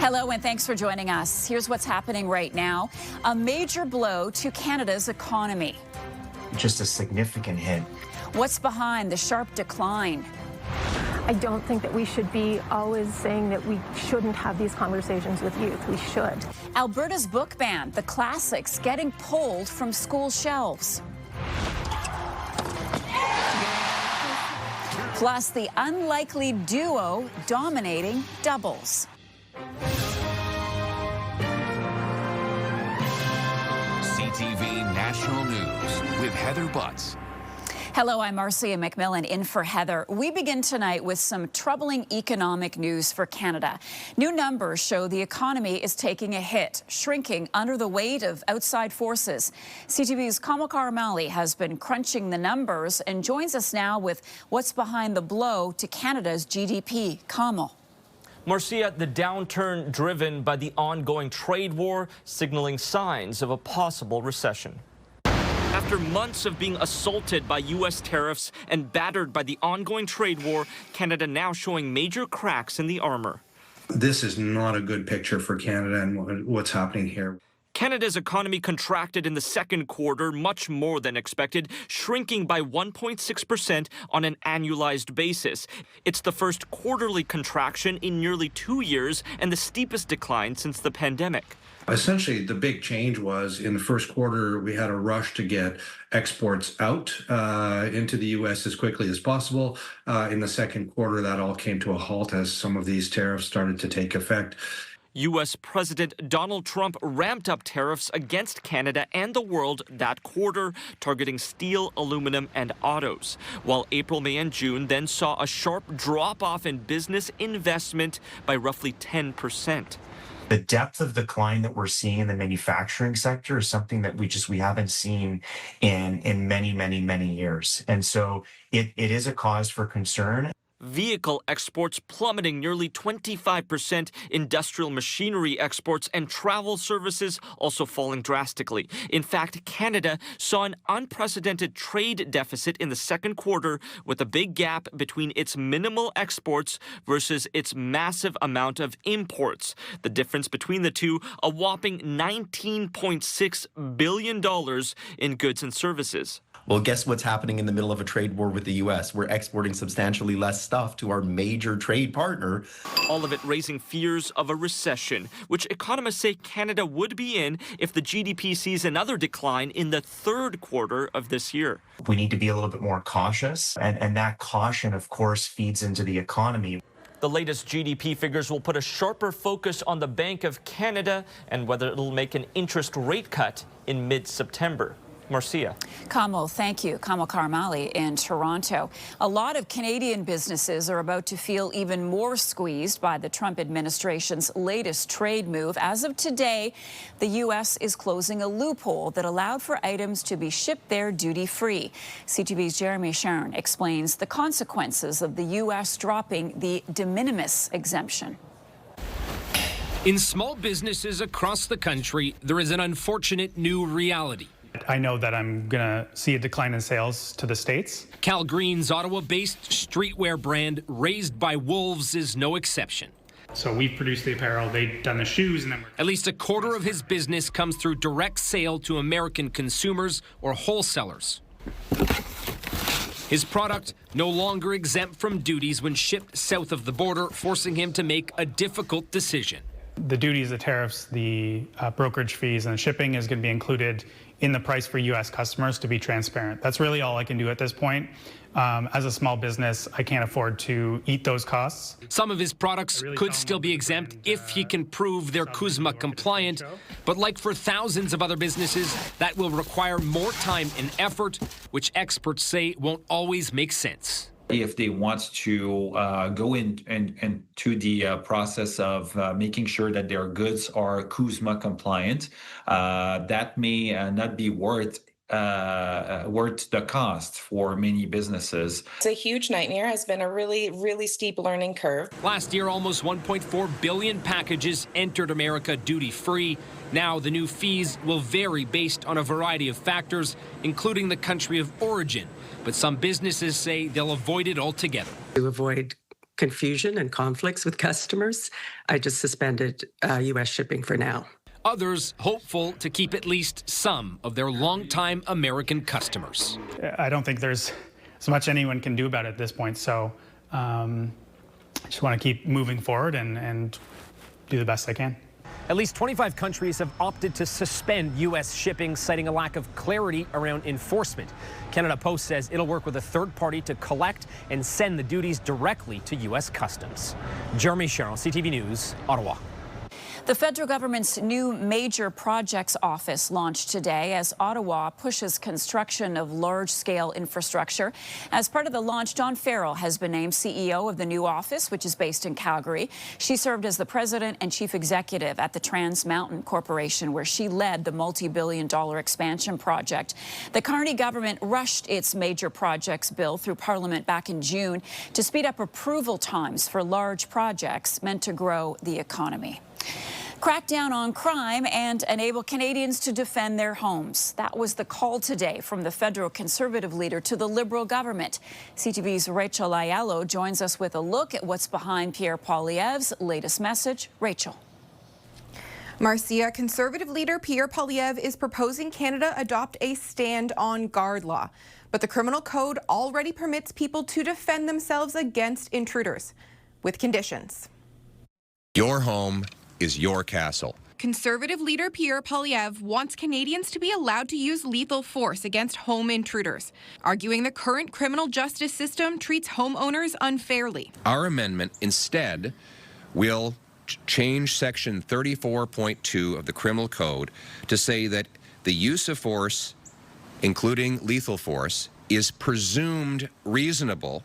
Hello and thanks for joining us. Here's what's happening right now. A major blow to Canada's economy. Just a significant hit. What's behind the sharp decline? I don't think that we should be always saying that we shouldn't have these conversations with youth. We should. Alberta's book ban, the classics getting pulled from school shelves. Plus, the unlikely duo dominating doubles. CTV National News with Heather Butts. Hello, I'm Marcia McMillan in for Heather. We begin tonight with some troubling economic news for Canada. New numbers show the economy is taking a hit, shrinking under the weight of outside forces. CTV's Kamal Karamali has been crunching the numbers and joins us now with what's behind the blow to Canada's GDP. Kamal. Marcia, the downturn driven by the ongoing trade war, signaling signs of a possible recession. After months of being assaulted by U.S. tariffs and battered by the ongoing trade war, Canada now showing major cracks in the armor. This is not a good picture for Canada and what's happening here. Canada's economy contracted in the second quarter, much more than expected, shrinking by 1.6% on an annualized basis. It's the first quarterly contraction in nearly 2 years and the steepest decline since the pandemic. Essentially, the big change was in the first quarter, we had a rush to get exports out into the U.S. as quickly as possible. In the second quarter, that all came to a halt as some of these tariffs started to take effect. U.S. President Donald Trump ramped up tariffs against Canada and the world that quarter, targeting steel, aluminum, and autos. While April, May, and June then saw a sharp drop-off in business investment by roughly 10%. The depth of decline that we're seeing in the manufacturing sector is something that we haven't seen in many years. And so it is a cause for concern. Vehicle exports plummeting nearly 25%, industrial machinery exports and travel services also falling drastically. In fact, Canada saw an unprecedented trade deficit in the second quarter, with a big gap between its minimal exports versus its massive amount of imports. The difference between the two, a whopping $19.6 billion in goods and services. Well, guess what's happening in the middle of a trade war with the U.S.? We're exporting substantially less stuff to our major trade partner. All of it raising fears of a recession, which economists say Canada would be in if the GDP sees another decline in the third quarter of this year. We need to be a little bit more cautious, and that caution, of course, feeds into the economy. The latest GDP figures will put a sharper focus on the Bank of Canada and whether it'll make an interest rate cut in mid-September. Marcia. Kamal, thank you. Kamal Karamali in Toronto. A lot of Canadian businesses are about to feel even more squeezed by the Trump administration's latest trade move. As of today, the U.S. is closing a loophole that allowed for items to be shipped there duty-free. CTV's Jeremy Sharon explains the consequences of the U.S. dropping the de minimis exemption. In small businesses across the country, there is an unfortunate new reality. I know that I'm going to see a decline in sales to the States. Cal Green's Ottawa-based streetwear brand Raised by Wolves is no exception. So we've produced the apparel, they've done the shoes, and then At least a quarter of his business comes through direct sale to American consumers or wholesalers. His product no longer exempt from duties when shipped south of the border, forcing him to make a difficult decision. the duties, the tariffs, the brokerage fees, and the shipping is going to be included in the price for U.S. customers to be transparent. That's really all I can do at this point. As a small business, I can't afford to eat those costs. Some of his products could still be exempt if he can prove they're CUSMA compliant. But like for thousands of other businesses, that will require more time and effort, which experts say won't always make sense. If they want to go into the process of making sure that their goods are CUSMA compliant, that may not be worth the cost for many businesses. It's a huge nightmare. Has been a really steep learning curve. Last year, almost 1.4 billion packages entered America duty-free. Now, the new fees will vary based on a variety of factors, including the country of origin. But some businesses say they'll avoid it altogether. To avoid confusion and conflicts with customers, I just suspended U.S. shipping for now. Others hopeful to keep at least some of their longtime American customers. I don't think there's so much anyone can do about it at this point. So I just want to keep moving forward and do the best I can. At least 25 countries have opted to suspend U.S. shipping, citing a lack of clarity around enforcement. Canada Post says it'll work with a third party to collect and send the duties directly to U.S. Customs. Jeremy Sherrill, CTV News, Ottawa. The federal government's new Major Projects Office launched today as Ottawa pushes construction of large-scale infrastructure. As part of the launch, Dawn Farrell has been named CEO of the new office, which is based in Calgary. She served as the president and chief executive at the Trans Mountain Corporation, where she led the multi-billion-dollar expansion project. The Carney government rushed its Major Projects bill through Parliament back in June to speed up approval times for large projects meant to grow the economy. Crack down on crime and enable Canadians to defend their homes. That was the call today from the federal Conservative leader to the Liberal government. CTV's Rachel Ayello joins us with a look at what's behind Pierre Poilievre's latest message. Rachel. Marcia, Conservative leader Pierre Poilievre is proposing Canada adopt a stand-on-guard law. But the criminal code already permits people to defend themselves against intruders, with conditions. Your home is your castle. Conservative leader Pierre Poilievre wants Canadians to be allowed to use lethal force against home intruders, arguing the current criminal justice system treats homeowners unfairly. Our amendment instead will change Section 34.2 of the Criminal Code to say that the use of force, including lethal force, is presumed reasonable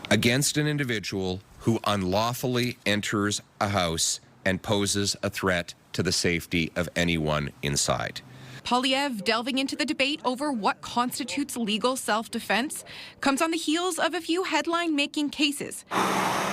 against an individual who unlawfully enters a house and poses a threat to the safety of anyone inside. Poilievre delving into the debate over what constitutes legal self-defense comes on the heels of a few headline-making cases,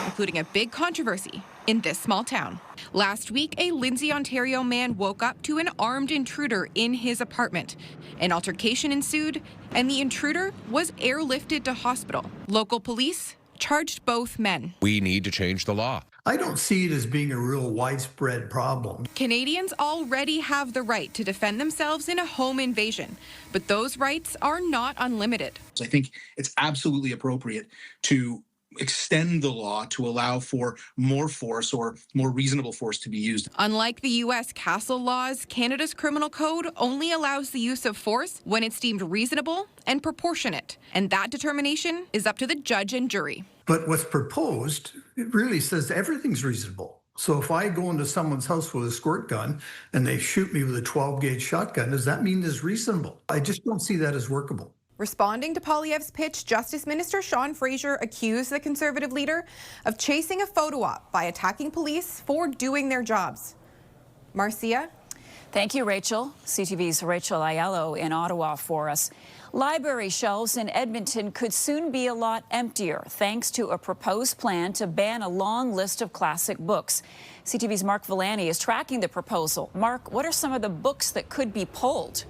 including a big controversy in this small town. Last week, a Lindsay, Ontario man woke up to an armed intruder in his apartment. An altercation ensued, and the intruder was airlifted to hospital. Local police charged both men. We need to change the law. I don't see it as being a real widespread problem. Canadians already have the right to defend themselves in a home invasion, but those rights are not unlimited. I think it's absolutely appropriate to extend the law to allow for more force or more reasonable force to be used. Unlike the U.S. castle laws, Canada's criminal code only allows the use of force when it's deemed reasonable and proportionate, and that determination is up to the judge and jury. But what's proposed, it really says everything's reasonable. So if I go into someone's house with a squirt gun and they shoot me with a 12-gauge shotgun, does that mean it's reasonable? I just don't see that as workable. Responding to Poilievre's pitch, Justice Minister Sean Fraser accused the Conservative leader of chasing a photo op by attacking police for doing their jobs. Marcia? Thank you, Rachel. CTV's Rachel Ayello in Ottawa for us. Library shelves in Edmonton could soon be a lot emptier thanks to a proposed plan to ban a long list of classic books. CTV's Mark Villani is tracking the proposal. Mark, what are some of the books that could be pulled?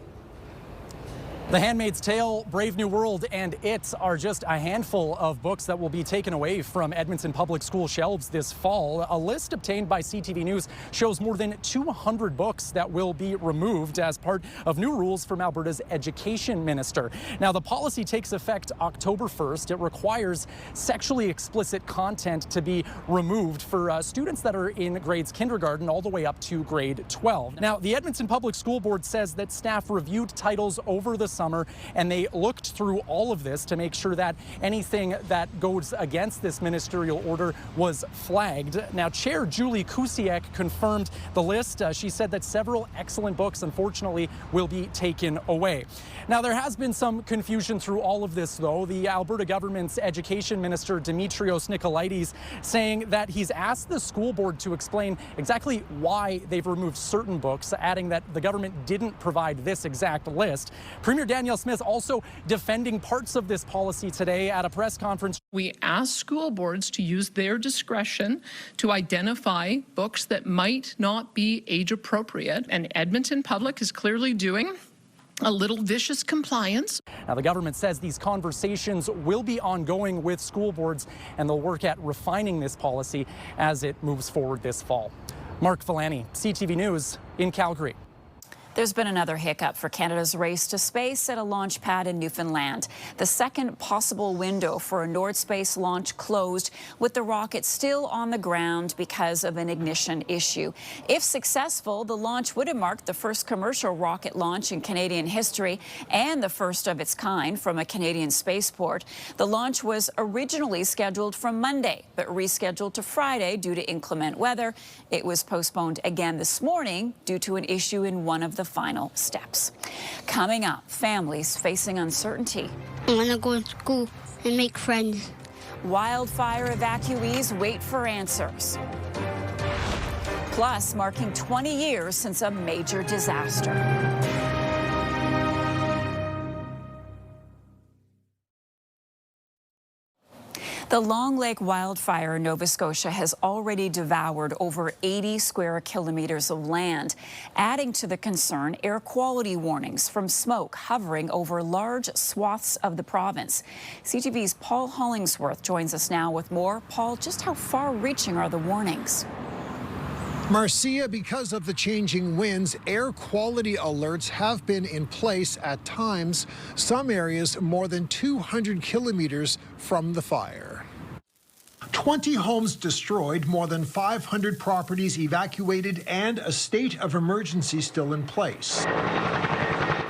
The Handmaid's Tale, Brave New World, and It are just a handful of books that will be taken away from Edmonton Public School shelves this fall. A list obtained by CTV News shows more than 200 books that will be removed as part of new rules from Alberta's education minister. Now, the policy takes effect October 1st. It requires sexually explicit content to be removed for students that are in grades kindergarten all the way up to grade 12. Now, the Edmonton Public School Board says that staff reviewed titles over the summer, and they looked through all of this to make sure that anything that goes against this ministerial order was flagged. Now, Chair Julie Kusiak confirmed the list. She said that several excellent books, unfortunately, will be taken away. Now, there has been some confusion through all of this, though. The Alberta government's education minister, Dimitrios Nikolaides, saying that he's asked the school board to explain exactly why they've removed certain books, adding that the government didn't provide this exact list. Premier Danielle Smith also defending parts of this policy today at a press conference. We asked school boards to use their discretion to identify books that might not be age appropriate, and Edmonton Public is clearly doing a little vicious compliance. Now, the government says these conversations will be ongoing with school boards, and they'll work at refining this policy as it moves forward this fall. Mark Villani, CTV News in Calgary. There's been another hiccup for Canada's race to space at a launch pad in Newfoundland. The second possible window for a Nord Space launch closed, with the rocket still on the ground because of an ignition issue. If successful, the launch would have marked the first commercial rocket launch in Canadian history and the first of its kind from a Canadian spaceport. The launch was originally scheduled for Monday, but rescheduled to Friday due to inclement weather. It was postponed again this morning due to an issue in one of the final steps. Coming up, families facing uncertainty. I want to go to school and make friends. Wildfire evacuees wait for answers. Plus, marking 20 years since a major disaster. The Long Lake wildfire in Nova Scotia has already devoured over 80 square kilometers of land. Adding to the concern, air quality warnings from smoke hovering over large swaths of the province. CTV's Paul Hollingsworth joins us now with more. Paul, just how far-reaching are the warnings? Marcia, because of the changing winds, air quality alerts have been in place at times, some areas more than 200 kilometers from the fire. 20 homes destroyed, more than 500 properties evacuated, and a state of emergency still in place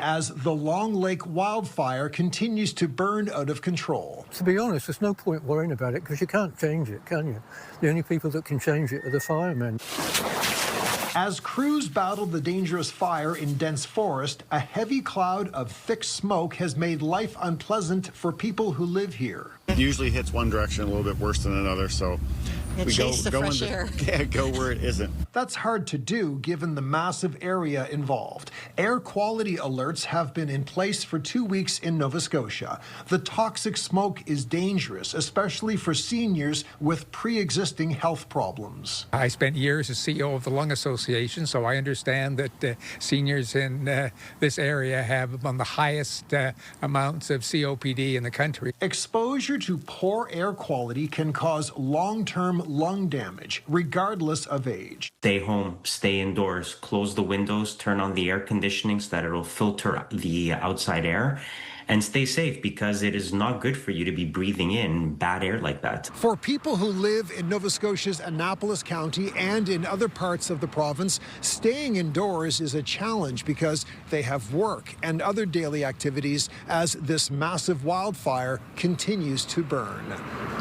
as the Long Lake wildfire continues to burn out of control. To be honest, there's no point worrying about it because you can't change it, can you? The only people that can change it are the firemen. As crews battle the dangerous fire in dense forest, a heavy cloud of thick smoke has made life unpleasant for people who live here. It usually hits one direction a little bit worse than another, so we go where it isn't. That's hard to do given the massive area involved. Air quality alerts have been in place for 2 weeks in Nova Scotia. The toxic smoke is dangerous, especially for seniors with pre-existing health problems. I spent years as CEO of the Lung Association, so I understand that seniors in this area have among the highest amounts of COPD in the country. Exposure to poor air quality can cause long-term lung damage, regardless of age. Stay home, stay indoors, close the windows, turn on the air conditioning so that it'll filter the outside air, and stay safe because it is not good for you to be breathing in bad air like that. For people who live in Nova Scotia's Annapolis County and in other parts of the province, staying indoors is a challenge because they have work and other daily activities as this massive wildfire continues to burn.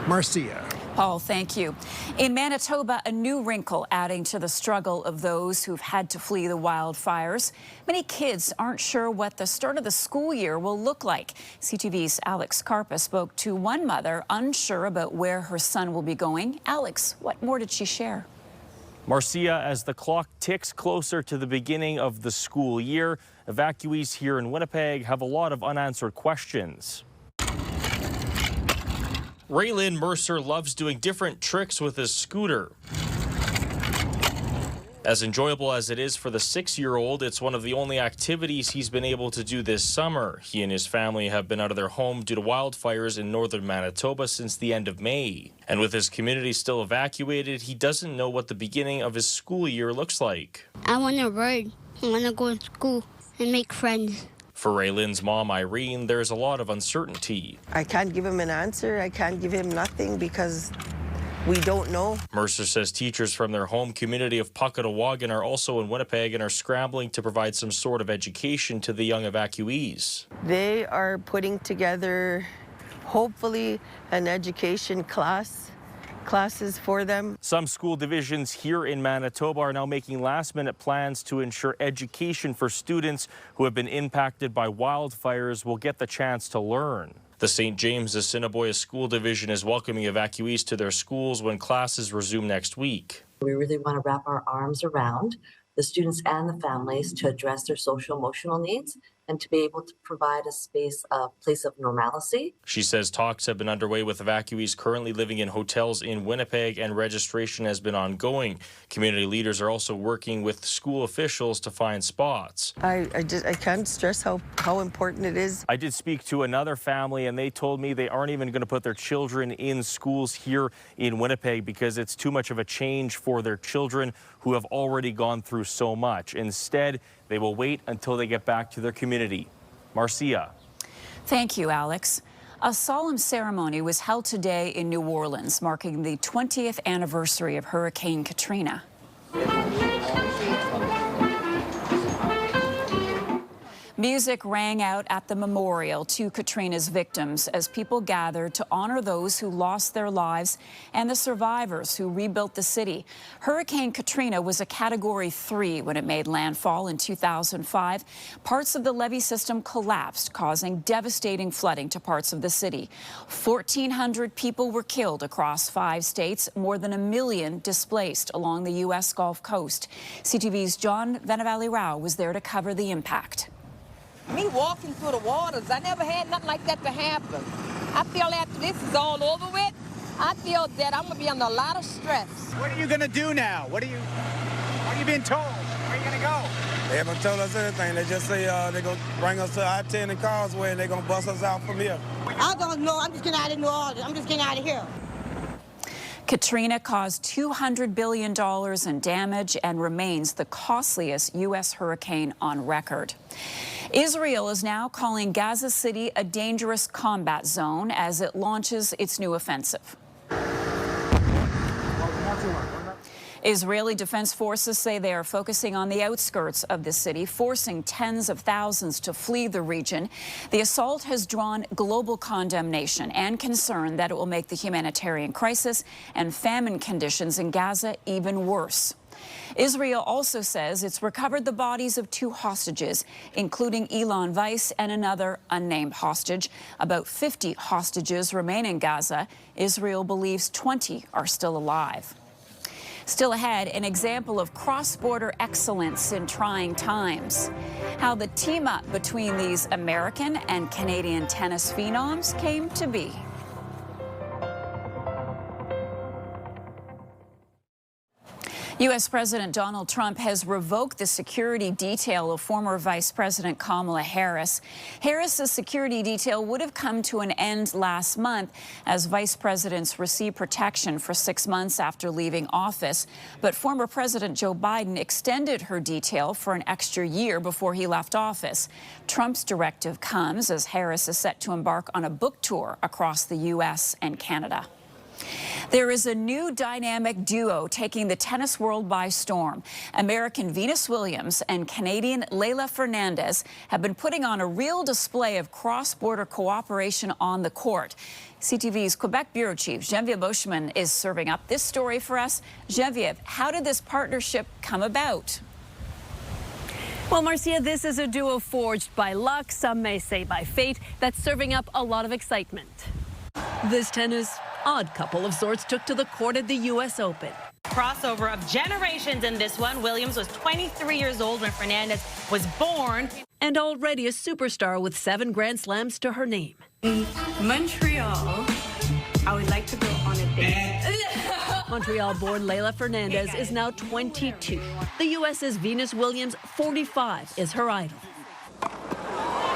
Marcia. Paul, thank you. In Manitoba, a new wrinkle adding to the struggle of those who've had to flee the wildfires. Many kids aren't sure what the start of the school year will look like. CTV's Alex Karpa spoke to one mother unsure about where her son will be going. Alex, what more did she share? Marcia, as the clock ticks closer to the beginning of the school year, evacuees here in Winnipeg have a lot of unanswered questions. Raylin Mercer loves doing different tricks with his scooter. As enjoyable as it is for the 6-year-old, it's one of the only activities he's been able to do this summer. He and his family have been out of their home due to wildfires in northern Manitoba since the end of May. And with his community still evacuated, he doesn't know what the beginning of his school year looks like. I want to ride. I want to go to school and make friends. For Raylin's mom, Irene, there's a lot of uncertainty. I can't give him an answer. I can't give him nothing because we don't know. Mercer says teachers from their home community of Puckatawagan are also in Winnipeg and are scrambling to provide some sort of education to the young evacuees. They are putting together, hopefully, an education classes for them. Some school divisions here in Manitoba are now making last-minute plans to ensure education for students who have been impacted by wildfires will get the chance to learn. The St. James Assiniboia School Division is welcoming evacuees to their schools when classes resume next week. We really want to wrap our arms around the students and the families to address their social emotional needs and to be able to provide a place of normalcy. She says talks have been underway with evacuees currently living in hotels in Winnipeg, and registration has been ongoing. Community leaders are also working with school officials to find spots. I can't stress how important it is. I did speak to another family, and they told me they aren't even going to put their children in schools here in Winnipeg because it's too much of a change for their children who have already gone through so much. Instead, they will wait until they get back to their community. Marcia. Thank you, Alex. A solemn ceremony was held today in New Orleans, marking the 20th anniversary of Hurricane Katrina. Music rang out at the memorial to Katrina's victims as people gathered to honor those who lost their lives and the survivors who rebuilt the city. Hurricane Katrina was a Category 3 when it made landfall in 2005. Parts of the levee system collapsed, causing devastating flooding to parts of the city. 1,400 people were killed across 5 states, more than 1 million displaced along the U.S. Gulf Coast. CTV's John Venevali-Rao was there to cover the impact. Me walking through the waters, I never had nothing like that to happen. I feel after this is all over with, I feel that I'm going to be under a lot of stress. What are you going to do now? What are you being told? Where are you going to go? They haven't told us anything. They just say they're going to bring us to I-10 and Causeway and they're going to bust us out from here. I don't know. I'm just getting out of New Orleans. I'm just getting out of here. Katrina caused $200 billion in damage and remains the costliest U.S. hurricane on record. Israel is now calling Gaza City a dangerous combat zone as it launches its new offensive. Israeli Defense Forces say they are focusing on the outskirts of the city, forcing tens of thousands to flee the region. The assault has drawn global condemnation and concern that it will make the humanitarian crisis and famine conditions in Gaza even worse. Israel also says it's recovered the bodies of 2 hostages, including Ilan Weiss and another unnamed hostage. About 50 hostages remain in Gaza. Israel believes 20 are still alive. Still ahead, an example of cross-border excellence in trying times. How the team-up between these American and Canadian tennis phenoms came to be. U.S. President Donald Trump has revoked the security detail of former Vice President Kamala Harris. Harris's security detail would have come to an end last month as vice presidents receive protection for 6 months after leaving office. But former President Joe Biden extended her detail for an extra year before he left office. Trump's directive comes as Harris is set to embark on a book tour across the U.S. and Canada. There is a new dynamic duo taking the tennis world by storm. American Venus Williams and Canadian Leylah Fernandez have been putting on a real display of cross-border cooperation on the court. CTV's Quebec Bureau Chief Geneviève Beauchemin is serving up this story for us. Geneviève, how did this partnership come about? Well, Marcia, this is a duo forged by luck, some may say by fate, that's serving up a lot of excitement. This tennis odd couple of sorts took to the court at the U.S. Open. Crossover of generations in this one. Williams was 23 years old when Fernandez was born. And already a superstar with 7 Grand Slams to her name. In Montreal, I would like to go on a date. Montreal-born Leylah Fernandez is now 22. The U.S.'s Venus Williams, 45, is her idol.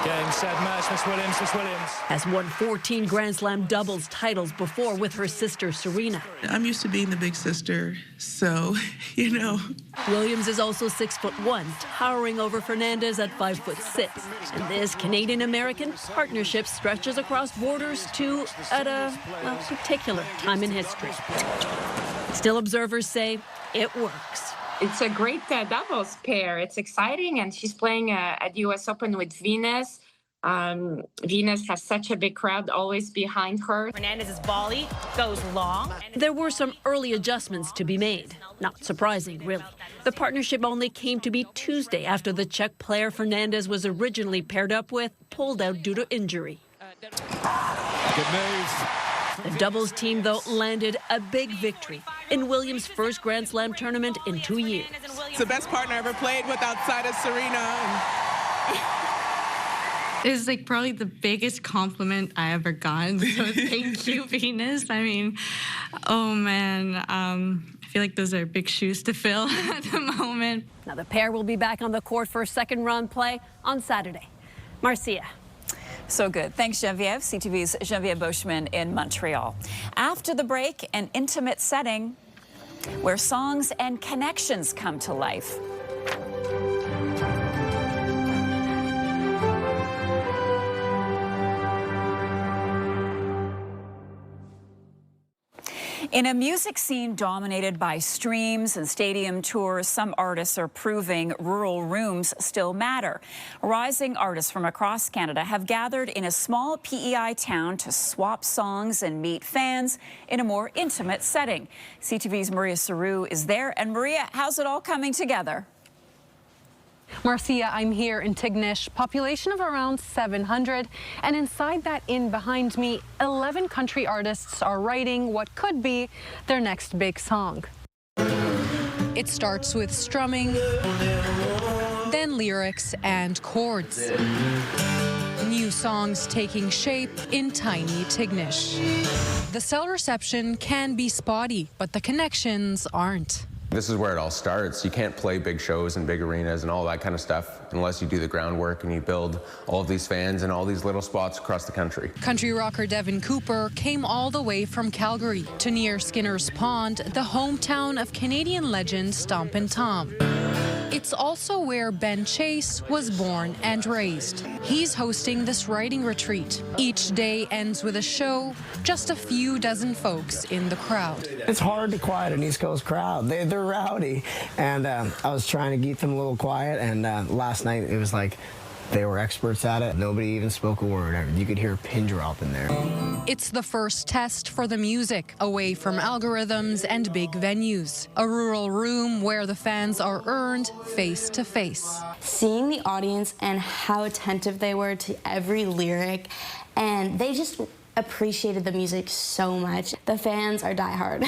Game, set, match, Miss Williams, Miss Williams. Has won 14 Grand Slam doubles titles before with her sister Serena. I'm used to being the big sister, so, you know. Williams is also 6'1", towering over Fernandez at 5'6". And this Canadian-American partnership stretches across borders to at a particular time in history. Still, observers say it works. It's a great doubles pair. It's exciting, and she's playing at U.S. Open with Venus. Venus has such a big crowd always behind her. Fernandez's volley goes long. There were some early adjustments to be made. Not surprising, really. The partnership only came to be Tuesday after the Czech player Fernandez was originally paired up with pulled out due to injury. Good move. The doubles team, though, landed a big victory in Williams' first Grand Slam tournament in 2 years. It's the best partner I ever played with outside of Serena. is like probably the biggest compliment I ever got. So thank you, Venus. I mean, oh man, I feel like those are big shoes to fill at the moment. Now the pair will be back on the court for a second round play on Saturday. Marcia. So good. Thanks, Genevieve. CTV's Genevieve Bushman in Montreal. After the break, an intimate setting where songs and connections come to life. In a music scene dominated by streams and stadium tours, some artists are proving rural rooms still matter. Rising artists from across Canada have gathered in a small PEI town to swap songs and meet fans in a more intimate setting. CTV's Maria Saru is there. And Maria, how's it all coming together? Marcia, I'm here in Tignish, population of around 700, and inside that inn behind me, 11 country artists are writing what could be their next big song. It starts with strumming, then lyrics and chords. New songs taking shape in tiny Tignish. The cell reception can be spotty, but the connections aren't. This is where it all starts. You can't play big shows and big arenas and all that kind of stuff unless you do the groundwork and you build all of these fans in all these little spots across the country. Country rocker Devin Cooper came all the way from Calgary to near Skinner's Pond, the hometown of Canadian legend Stompin' Tom. It's also where Ben Chase was born and raised. He's hosting this writing retreat. Each day ends with a show, just a few dozen folks in the crowd. It's hard to quiet an East Coast crowd. They're rowdy. And I was trying to keep them a little quiet, and last night it was like they were experts at it. Nobody even spoke a word. You could hear a pin drop in there. It's the first test for the music, away from algorithms and big venues. A rural room where the fans are earned face to face. Seeing the audience and how attentive they were to every lyric, and they just appreciated the music so much. The fans are diehard.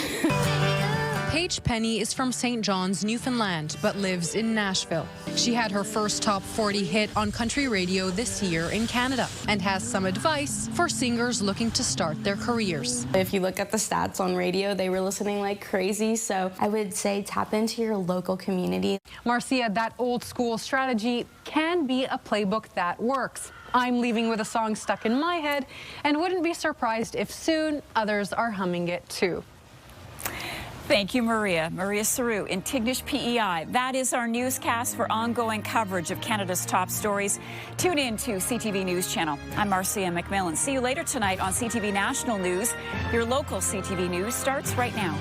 Paige Penny is from St. John's, Newfoundland, but lives in Nashville. She had her first top 40 hit on country radio this year in Canada and has some advice for singers looking to start their careers. If you look at the stats on radio, they were listening like crazy, so I would say tap into your local community. Marcia, that old school strategy can be a playbook that works. I'm leaving with a song stuck in my head and wouldn't be surprised if soon others are humming it too. Thank you, Maria. Maria Saru in Tignish, PEI. That is our newscast for ongoing coverage of Canada's top stories. Tune in to CTV News Channel. I'm Marcia McMillan. See you later tonight on CTV National News. Your local CTV News starts right now.